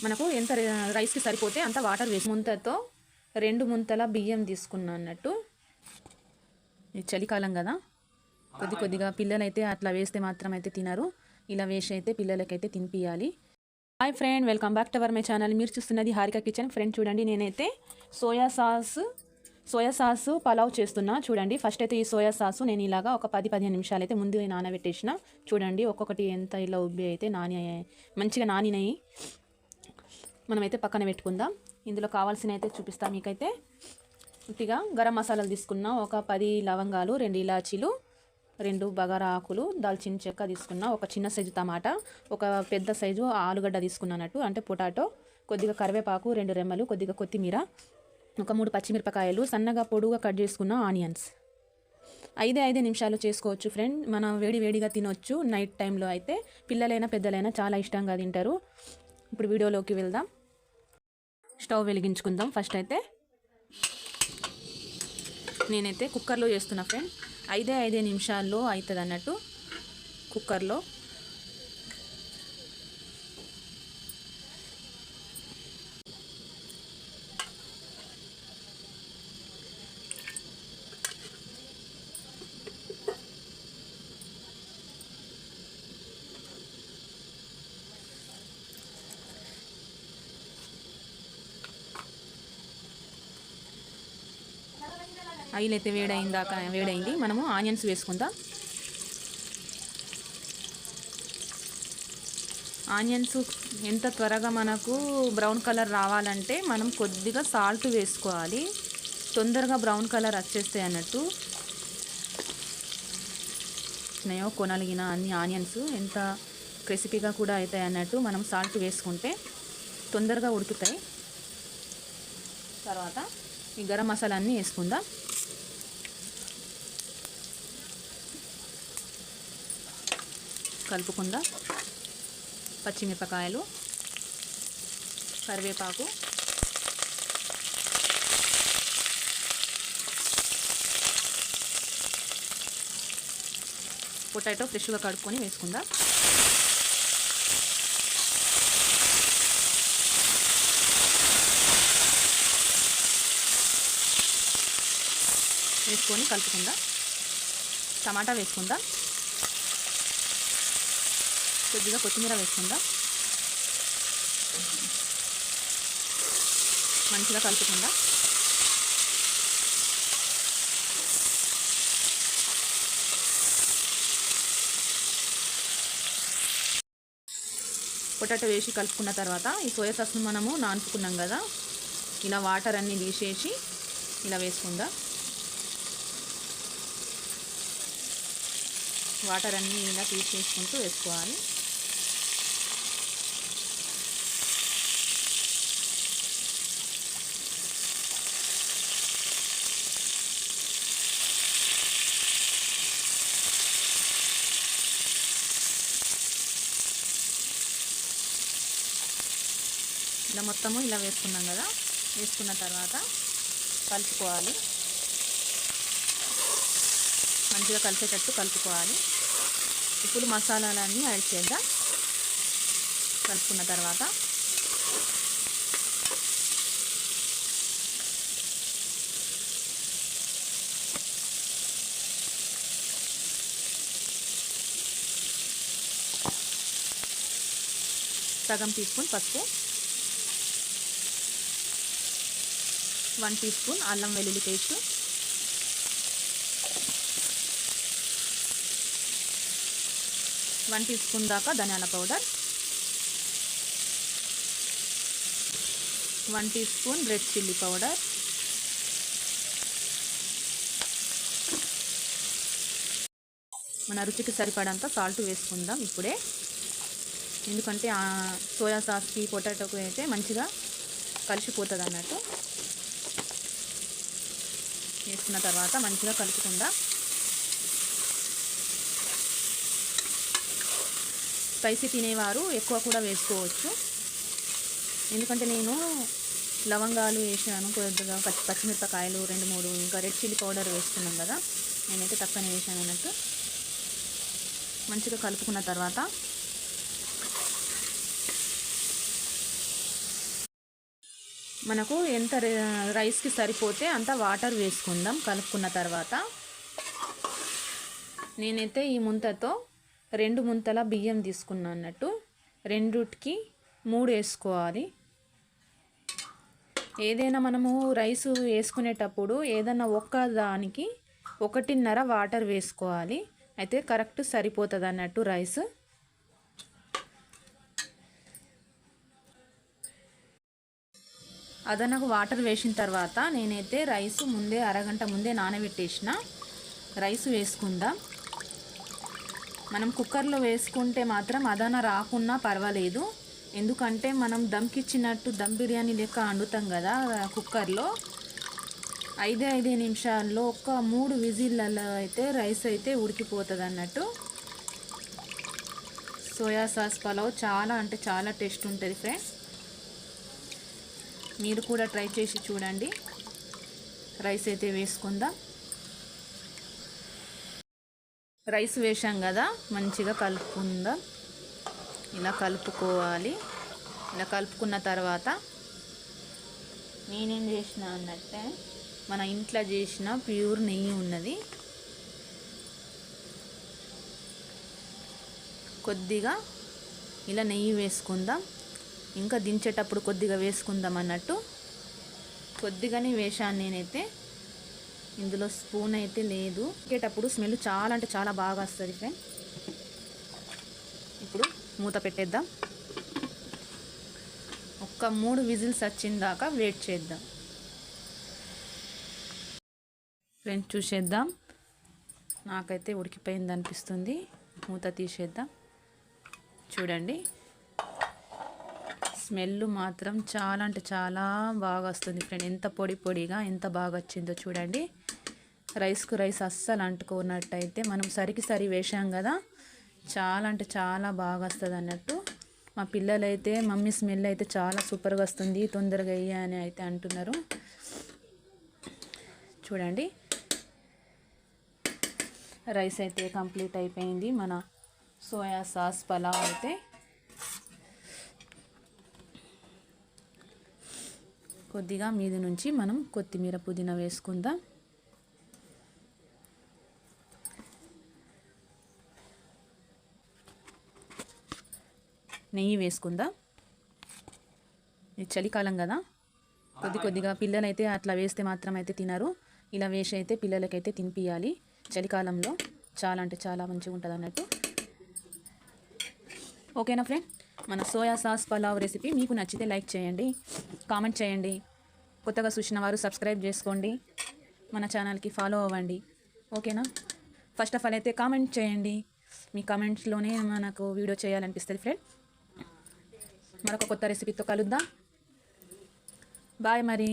మనకు ఎంత రైస్కి సరిపోతే అంత వాటర్ వేసి ముంతతో 2 ముంతల బియ్యం తీసుకున్నా అన్నట్టు. ఇది చలికాలం కదా, కొద్దిగా పిల్లలైతే అట్లా వేస్తే మాత్రం అయితే తినరు. ఇలా వేసి అయితే పిల్లలకైతే తినిపియాలి. Hi friend, welcome back to our my channel. మీరు చూస్తున్నది హారిక కిచెన్. ఫ్రెండ్ చూడండి, నేనైతే సోయా సాస్ పలావ్ చేస్తున్నా. చూడండి, ఫస్ట్ అయితే ఈ సోయా సాసు నేను ఇలాగా ఒక 10-15 నిమిషాలు అయితే ముందు నానబెట్టేసిన. చూడండి ఒక్కొక్కటి ఎంత ఇలా ఉబ్బి అయితే మంచిగా నానినాయి. మనమైతే పక్కన పెట్టుకుందాం. ఇందులో కావాల్సిన అయితే చూపిస్తాం మీకైతే. ఉట్టిగా గరం మసాలాలు తీసుకున్నా, ఒక 10 లవంగాలు, 2 ఇలాచీలు, 2 బగారా ఆకులు, దాల్చిన చెక్క తీసుకున్నా, ఒక చిన్న సైజు టమాటా, ఒక పెద్ద సైజు ఆలుగడ్డ తీసుకున్నట్టు అంటే పొటాటో, కొద్దిగా కరివేపాకు, 2 రెమ్మలు, కొద్దిగా కొత్తిమీర, ఒక 3 పచ్చిమిరపకాయలు, సన్నగా పొడుగా కట్ చేసుకున్న ఆనియన్స్. 5 నిమిషాలు చేసుకోవచ్చు ఫ్రెండ్. మనం వేడిగా తినొచ్చు. నైట్ టైంలో అయితే పిల్లలైనా పెద్దలైనా చాలా ఇష్టంగా తింటారు. ఇప్పుడు వీడియోలోకి వెళ్దాం. స్టవ్ వెలిగించుకుందాం. ఫస్ట్ అయితే నేనైతే కుక్కర్లో చేస్తున్నా ఫ్రెండ్. 5 నిమిషాల్లో అవుతుంది అన్నట్టు కుక్కర్లో. ఆయిల్ అయితే వేడైంది. మనము ఆనియన్స్ వేసుకుందాం. ఆనియన్స్ ఎంత త్వరగా మనకు బ్రౌన్ కలర్ రావాలంటే మనం కొద్దిగా సాల్ట్ వేసుకోవాలి. తొందరగా బ్రౌన్ కలర్ వచ్చేస్తాయి అన్నట్టు. కొనలిగిన అన్ని ఆనియన్స్ ఎంత క్రిస్పీగా కూడా అవుతాయి అన్నట్టు. మనం సాల్ట్ వేసుకుంటే తొందరగా ఉడుకుతాయి. తర్వాత ఈ గరం మసాలా అన్నీ వేసుకుందాం. కలుపుకుందాం. పచ్చిమిరపకాయలు, కరివేపాకు, పొటాటో ఫ్రెష్గా కడుక్కొని వేసుకుందాం. వేసుకొని కలుపుకుందాం. టమాటా వేసుకుందాం. కొద్దిగా కొత్తిమీర వేసుకుందాం. మంచిగా కలుపుకుందాం. పొటాటో వేసి కలుపుకున్న తర్వాత ఈ సోయా సాస్ను మనము నానుకున్నాం కదా, ఇలా వాటర్ అన్నీ తీసేసి ఇలా వేసుకుందాం. వాటర్ అన్నీ ఇలా తీసేసుకుంటూ వేసుకోవాలి. ఇలా మొత్తము ఇలా వేసుకున్నాం కదా, వేసుకున్న తర్వాత కలుపుకోవాలి. మంచిగా కలిసేటట్టు కలుపుకోవాలి. ఇప్పుడు మసాలాలన్నీ యాడ్ చేద్దాం. కలుపుకున్న తర్వాత సగం టీ స్పూన్ పసుపు, 1 టీ స్పూన్ అల్లం వెల్లుల్లి పేస్ట్, 1 టీ స్పూన్ దాకా ధనియాల powder, 1 teaspoon red chilli powder, మన రుచికి సరిపడంత సాల్ట్ వేసుకుందాం ఇప్పుడే. ఎందుకంటే ఆ సోయా సాస్కి పొటాటోకి అయితే మంచిగా కలిసిపోతుంది అన్నట్టు. వేసుకున్న తర్వాత మంచిగా కలుపుకుందాం. స్పైసీ తినేవారు ఎక్కువ కూడా వేసుకోవచ్చు. ఎందుకంటే నేను లవంగాలు వేసాను, కొద్దిగా పచ్చిమిరపకాయలు 2-3, ఇంకా రెడ్ చిల్లీ పౌడర్ వేసుకున్నాం కదా, నేనైతే తక్కువనే వేసాను అన్నట్టు. మంచిగా కలుపుకున్న తర్వాత మనకు ఎంత రైస్కి సరిపోతే అంత వాటర్ వేసుకుందాం. కలుపుకున్న తర్వాత నేనైతే ఈ ముంతతో 2 ముంతల బియ్యం తీసుకున్నా అన్నట్టు. 2కి 3 వేసుకోవాలి. ఏదైనా మనము రైస్ వేసుకునేటప్పుడు ఏదైనా ఒక్క దానికి 1.5 వాటర్ వేసుకోవాలి. అయితే కరెక్ట్ సరిపోతుంది అన్నట్టు రైస్. అదనకు వాటర్ వేసిన తర్వాత నేనైతే రైస్ ముందే అరగంట ముందే నానబెట్టేసిన. రైస్ వేసుకుందాం. మనం కుక్కర్లో వేసుకుంటే మాత్రం అదన రాకున్నా పర్వాలేదు. ఎందుకంటే మనం దమ్కిచ్చినట్టు దమ్ బిర్యానీ లెక్క వండుతాం కదా కుక్కర్లో. 5 నిమిషాల్లో ఒక 3 విజిల్లలో అయితే రైస్ అయితే ఉడికిపోతుంది అన్నట్టు. సోయా సాస్ పలావ్ చాలా అంటే చాలా టేస్ట్ ఉంటుంది ఫ్రెండ్స్. మీరు కూడా ట్రై చేసి చూడండి. రైస్ అయితే వేసుకుందాం. రైస్ వేసాం కదా, మంచిగా కలుపుకుందాం. ఇలా కలుపుకోవాలి. ఇలా కలుపుకున్న తర్వాత నేనేం చేసిన అన్నట్టే మన ఇంట్లో చేసిన ప్యూర్ నెయ్యి ఉన్నది. కొద్దిగా ఇలా నెయ్యి వేసుకుందాం. ఇంకా దించేటప్పుడు కొద్దిగా వేసుకుందాం అన్నట్టు. కొద్దిగానే వేసాను నేనైతే. ఇందులో స్పూన్ అయితే లేదు. దించేటప్పుడు స్మెల్ చాలా అంటే చాలా బాగా వస్తుంది ఫ్రెండ్. ఇప్పుడు మూత పెట్టేద్దాం. ఒక్క 3 విజిల్స్ వచ్చిందాకా వెయిట్ చేద్దాం. ఫ్రెండ్స్ చూసేద్దాం. నాకైతే ఉడికిపోయింది అనిపిస్తుంది. మూత తీసేద్దాం. చూడండి, స్మెల్ మాత్రం చాలా అంటే చాలా బాగా వస్తుంది ఫ్రెండ్. ఎంత పొడి పొడిగా ఎంత బాగా వచ్చిందో చూడండి. రైస్కు రైస్ అస్సలు అంటుకున్నట్టయితే మనం సరి వేసాం కదా, చాలా అంటే చాలా బాగా వస్తుంది అన్నట్టు. మా పిల్లలైతే మమ్మీ స్మెల్ అయితే చాలా సూపర్గా వస్తుంది, తొందరగా అయ్యా అని అయితే అంటున్నారు. చూడండి, రైస్ అయితే కంప్లీట్ అయిపోయింది. మన సోయా సాస్ పలావ్ అయితే కొద్దిగా మీద నుంచి మనం కొత్తిమీర పుదీనా వేసుకుందాం. నెయ్యి వేసుకుందాం. ఇది చలికాలం కదా, కొద్దిగా పిల్లలైతే అట్లా వేస్తే మాత్రం అయితే తినరు. ఇలా వేసి అయితే పిల్లలకైతే తినిపియాలి. చలికాలంలో చాలా అంటే చాలా మంచిగా ఉంటుంది అన్నట్టు. ఓకేనా ఫ్రెండ్, మన సోయా సాస్ పలావ్ రెసిపీ మీకు నచ్చితే లైక్ చేయండి, కామెంట్ చేయండి. కొత్తగా చూసిన వారు సబ్స్క్రైబ్ చేసుకోండి, మన ఛానల్కి ఫాలో అవ్వండి. ఓకేనా. ఫస్ట్ ఆఫ్ ఆల్ అయితే కామెంట్ చేయండి. మీ కామెంట్స్లోనే మనకు వీడియో చేయాలనిపిస్తుంది ఫ్రెండ్. మరొక కొత్త రెసిపీతో కలుద్దాం. బాయ్ మరి.